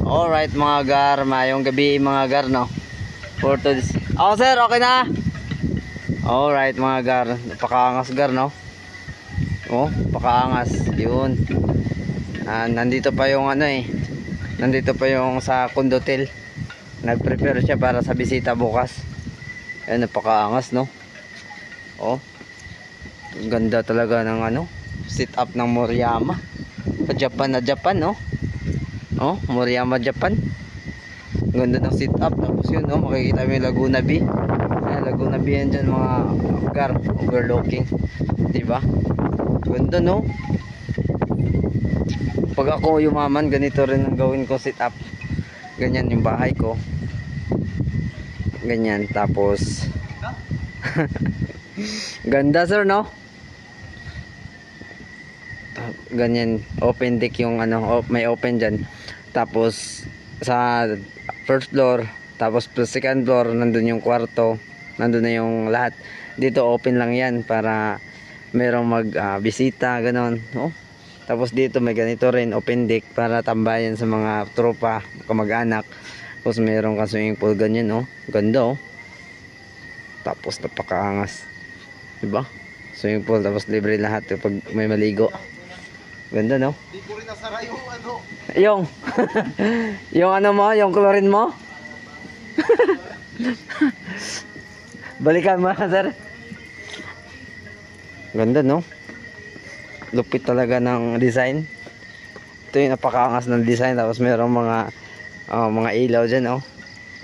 Alright mga gar, mayong gabi mga gar, no? For to this. Oh sir, okay na? Alright mga gar, napakaangas gar, no? Oh, pakaangas. Yun. Nandito pa yung ano eh. Nandito pa yung sa Condotel. Nag-prepare siya para sa bisita bukas. Ayan, napakaangas, no? Oh. Ganda talaga ng ano, sit up ng Moriyama. Pa Japan na Japan, no? Oh, Moriyama Japan. Ganda ng sit up. Tapos yun, no, makikita mo yung Laguna B. Ayan, Laguna B yan dyan mga gar, overlooking. Diba? Ganda, no? Pag ako yumaman, ganito rin ang gawin ko sit up. Ganyan yung bahay ko. Ganyan, tapos ganda sir, no? Ganyan, open deck yung ano, may open dyan. Tapos sa first floor, tapos second floor, nandun yung kwarto, nandun na yung lahat. Dito open lang yan para merong mag bisita, ganon, no? Tapos dito may ganito rin, open deck para tambayan sa mga tropa, kamag-anak. Tapos merong swimming pool, ganyan, no? Ganda, oh. Tapos napakaangas, diba? Swimming pool, tapos libre lahat pag may maligo. Ganda, no? Di ko rin nasara yung ano. Yung yung ano mo, yung chlorine mo. Balikan mo, sir. Ganda, no? Lupit talaga ng design. Ito yung napakaangas ng design. Tapos mayroong mga ilaw dyan, oh.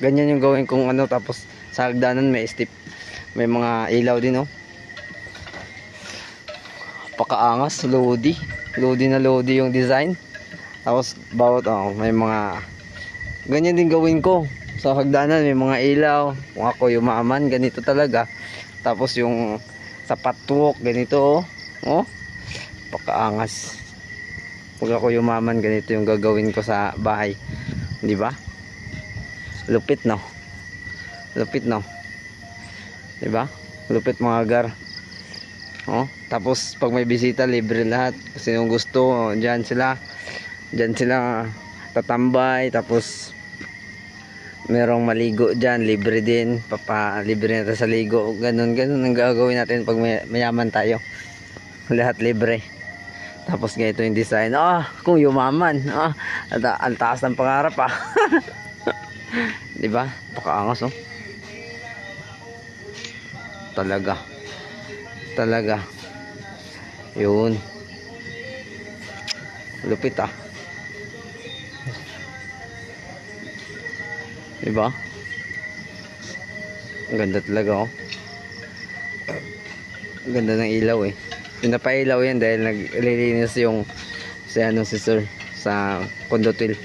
Ganyan yung gawin kong ano. Tapos sa hagdanan may step, may mga ilaw din, oh. Napakaangas, Lodi na Lodi yung design. Tapos bawat may mga ganyan din gawin ko sa hagdanan, may mga ilaw. Kung ako yumaman, ganito talaga. Tapos yung sa patwalk, ganito, oh. Pakaangas. Pag ako yumaman, ganito yung gagawin ko sa bahay. Di ba? Lupit, no? Lupit, no? Di ba? Lupit mga gar. Oh, tapos pag may bisita, libre lahat. Kasi yung gusto, diyan sila tatambay. Tapos merong maligo diyan, libre din. Libre natin sa ligo. Ganun ang gagawin natin pag mayaman tayo. Lahat libre. Tapos ganito yung design. Kung yumaman, ang taas ng pangarap, di ba? Pakaangas, oh. Talaga. Yun. Lupit, di ba? Ang ganda talaga, oh. Ang ganda ng ilaw, eh. Pinapailaw yan dahil naglilinis yung si sir sa Condotel.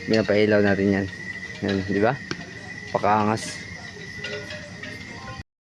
Pinapailaw natin yan. Yan, di ba? Pakaangas.